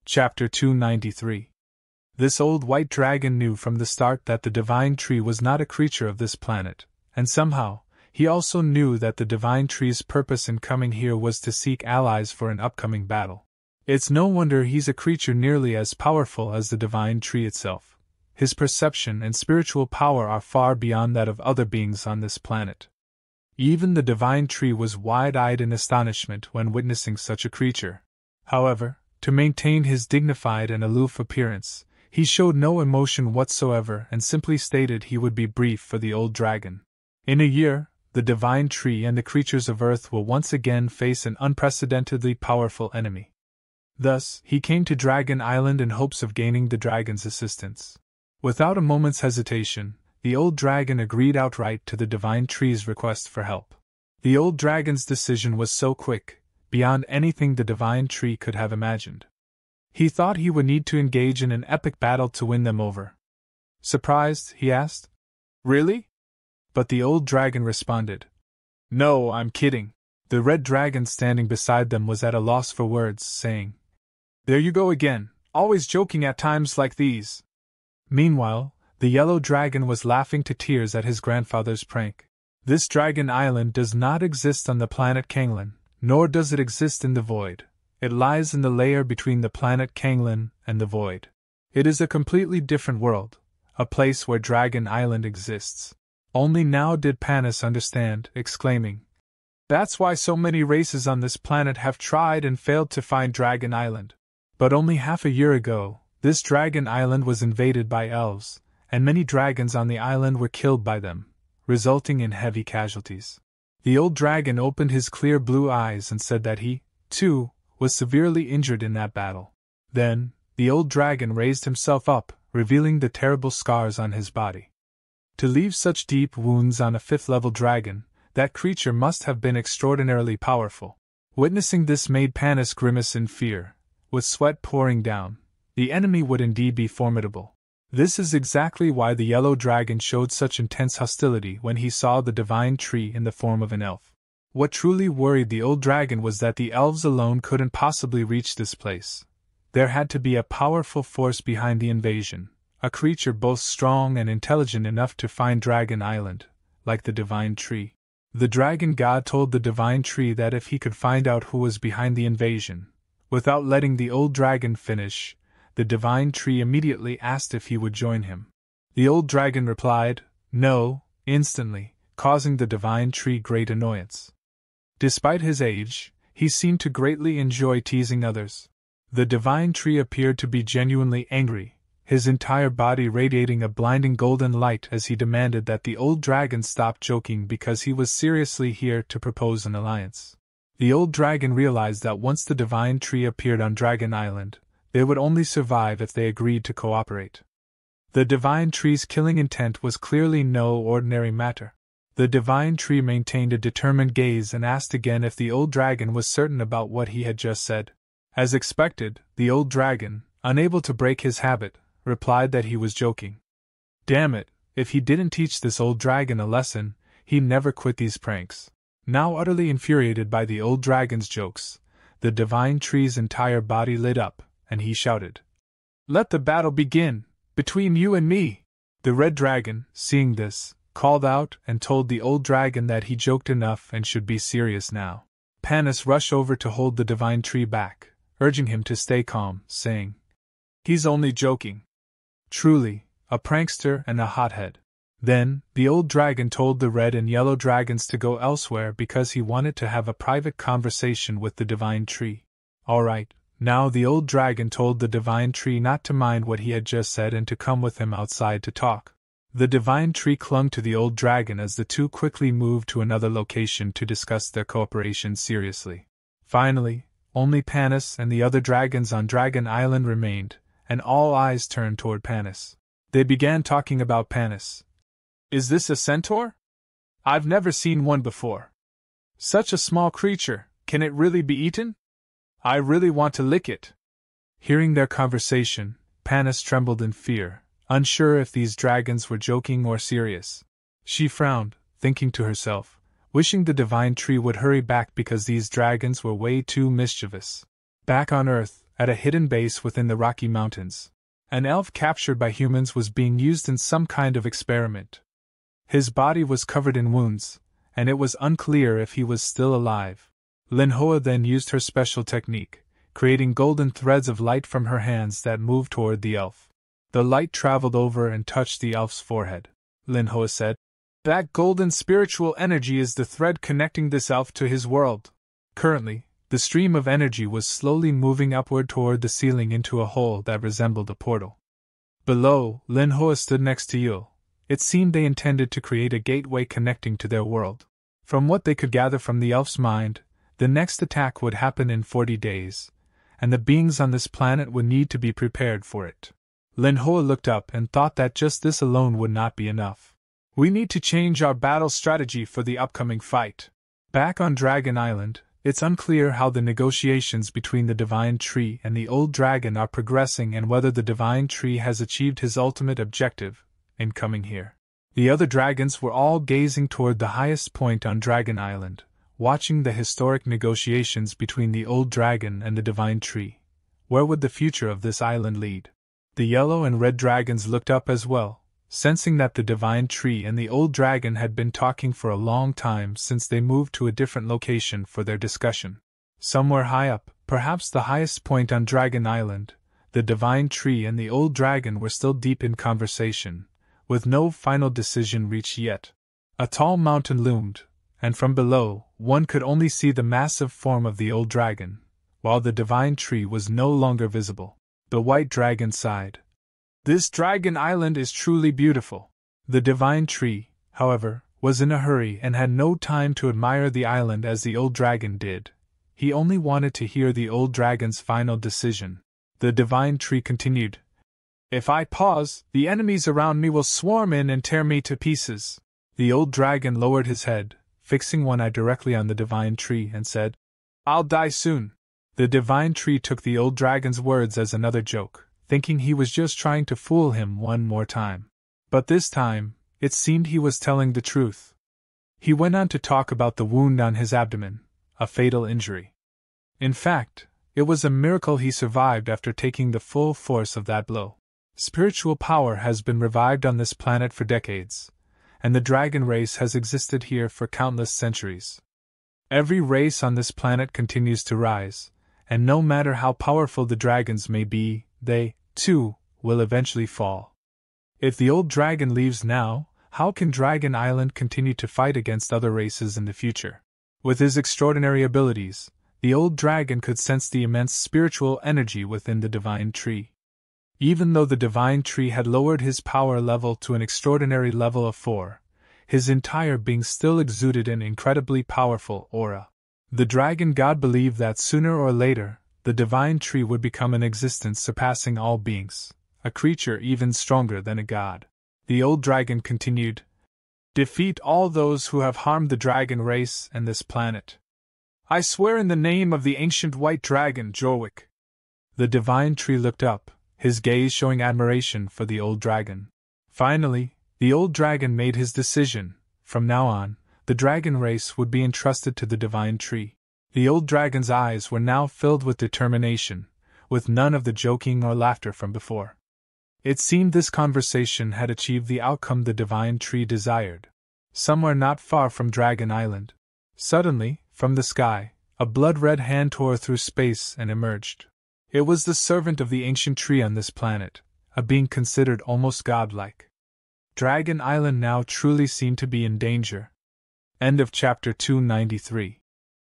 Chapter 293. This old white dragon knew from the start that the divine tree was not a creature of this planet, and somehow, he also knew that the divine tree's purpose in coming here was to seek allies for an upcoming battle. It's no wonder he's a creature nearly as powerful as the divine tree itself. His perception and spiritual power are far beyond that of other beings on this planet. Even the divine tree was wide-eyed in astonishment when witnessing such a creature. However, to maintain his dignified and aloof appearance, he showed no emotion whatsoever and simply stated he would be brief for the old dragon. In a year, the divine tree and the creatures of Earth will once again face an unprecedentedly powerful enemy. Thus, he came to Dragon Island in hopes of gaining the dragon's assistance. Without a moment's hesitation, the old dragon agreed outright to the divine tree's request for help. The old dragon's decision was so quick, beyond anything the divine tree could have imagined. He thought he would need to engage in an epic battle to win them over. Surprised, he asked, "Really?" But the old dragon responded, "No, I'm kidding." The red dragon standing beside them was at a loss for words, saying, "There you go again, always joking at times like these." Meanwhile, the yellow dragon was laughing to tears at his grandfather's prank. This Dragon Island does not exist on the planet Kanglin, nor does it exist in the void. It lies in the layer between the planet Kanglin and the void. It is a completely different world, a place where Dragon Island exists. Only now did Panis understand, exclaiming, "That's why so many races on this planet have tried and failed to find Dragon Island." But only half a year ago, this Dragon Island was invaded by elves, and many dragons on the island were killed by them, resulting in heavy casualties. The old dragon opened his clear blue eyes and said that he, too, was severely injured in that battle. Then, the old dragon raised himself up, revealing the terrible scars on his body. To leave such deep wounds on a fifth-level dragon, that creature must have been extraordinarily powerful. Witnessing this made Panis grimace in fear, with sweat pouring down. The enemy would indeed be formidable. This is exactly why the yellow dragon showed such intense hostility when he saw the divine tree in the form of an elf. What truly worried the old dragon was that the elves alone couldn't possibly reach this place. There had to be a powerful force behind the invasion, a creature both strong and intelligent enough to find Dragon Island, like the divine tree. The dragon god told the divine tree that if he could find out who was behind the invasion, without letting the old dragon finish, the divine tree immediately asked if he would join him. The old dragon replied, "No," instantly, causing the divine tree great annoyance. Despite his age, he seemed to greatly enjoy teasing others. The divine tree appeared to be genuinely angry, his entire body radiating a blinding golden light as he demanded that the old dragon stop joking because he was seriously here to propose an alliance. The old dragon realized that once the divine tree appeared on Dragon Island, they would only survive if they agreed to cooperate. The divine tree's killing intent was clearly no ordinary matter. The divine tree maintained a determined gaze and asked again if the old dragon was certain about what he had just said. As expected, the old dragon, unable to break his habit, replied that he was joking. Damn it, if he didn't teach this old dragon a lesson, he'd never quit these pranks. Now utterly infuriated by the old dragon's jokes, the divine tree's entire body lit up, and he shouted, "Let the battle begin, between you and me!" The red dragon, seeing this, called out and told the old dragon that he joked enough and should be serious now. Panis rushed over to hold the divine tree back, urging him to stay calm, saying, "He's only joking." Truly, a prankster and a hothead. Then, the old dragon told the red and yellow dragons to go elsewhere because he wanted to have a private conversation with the divine tree. All right. Now the old dragon told the divine tree not to mind what he had just said and to come with him outside to talk. The divine tree clung to the old dragon as the two quickly moved to another location to discuss their cooperation seriously. Finally, only Panis and the other dragons on Dragon Island remained, and all eyes turned toward Panis. They began talking about Panis. "Is this a centaur? I've never seen one before. Such a small creature, can it really be eaten? I really want to lick it." Hearing their conversation, Panis trembled in fear, unsure if these dragons were joking or serious. She frowned, thinking to herself, wishing the divine tree would hurry back because these dragons were way too mischievous. Back on Earth, at a hidden base within the Rocky Mountains. An elf captured by humans was being used in some kind of experiment. His body was covered in wounds, and it was unclear if he was still alive. Linhua then used her special technique, creating golden threads of light from her hands that moved toward the elf. The light traveled over and touched the elf's forehead. Linhua said, "That golden spiritual energy is the thread connecting this elf to his world." Currently, the stream of energy was slowly moving upward toward the ceiling into a hole that resembled a portal. Below, Linhua stood next to Yule. It seemed they intended to create a gateway connecting to their world. From what they could gather from the elf's mind, the next attack would happen in 40 days, and the beings on this planet would need to be prepared for it. Linhua looked up and thought that just this alone would not be enough. "We need to change our battle strategy for the upcoming fight." Back on Dragon Island, it's unclear how the negotiations between the Divine Tree and the Old Dragon are progressing and whether the Divine Tree has achieved his ultimate objective in coming here. The other dragons were all gazing toward the highest point on Dragon Island, watching the historic negotiations between the Old Dragon and the Divine Tree. Where would the future of this island lead? The yellow and red dragons looked up as well, sensing that the Divine Tree and the Old Dragon had been talking for a long time since they moved to a different location for their discussion. Somewhere high up, perhaps the highest point on Dragon Island, the Divine Tree and the Old Dragon were still deep in conversation, with no final decision reached yet. A tall mountain loomed, and from below, one could only see the massive form of the Old Dragon, while the Divine Tree was no longer visible. The White Dragon sighed. "This Dragon Island is truly beautiful." The Divine Tree, however, was in a hurry and had no time to admire the island as the Old Dragon did. He only wanted to hear the Old Dragon's final decision. The Divine Tree continued, "If I pause, the enemies around me will swarm in and tear me to pieces." The Old Dragon lowered his head, fixing one eye directly on the Divine Tree, and said, "I'll die soon." The Divine Tree took the Old Dragon's words as another joke, thinking he was just trying to fool him one more time. But this time, it seemed he was telling the truth. He went on to talk about the wound on his abdomen, a fatal injury. In fact, it was a miracle he survived after taking the full force of that blow. Spiritual power has been revived on this planet for decades, and the dragon race has existed here for countless centuries. Every race on this planet continues to rise, and no matter how powerful the dragons may be, they, too, will eventually fall. If the Old Dragon leaves now, how can Dragon Island continue to fight against other races in the future? With his extraordinary abilities, the Old Dragon could sense the immense spiritual energy within the Divine Tree. Even though the Divine Tree had lowered his power level to an extraordinary level of 4, his entire being still exuded an incredibly powerful aura. The Dragon God believed that sooner or later, the Divine Tree would become an existence surpassing all beings, a creature even stronger than a god. The Old Dragon continued, "Defeat all those who have harmed the dragon race and this planet. I swear in the name of the ancient White Dragon, Jorvik." The Divine Tree looked up, his gaze showing admiration for the Old Dragon. Finally, the Old Dragon made his decision. From now on, the dragon race would be entrusted to the Divine Tree. The Old Dragon's eyes were now filled with determination, with none of the joking or laughter from before. It seemed this conversation had achieved the outcome the Divine Tree desired. Somewhere not far from Dragon Island, suddenly, from the sky, a blood-red hand tore through space and emerged. It was the servant of the ancient tree on this planet, a being considered almost godlike. Dragon Island now truly seemed to be in danger. End of chapter 293.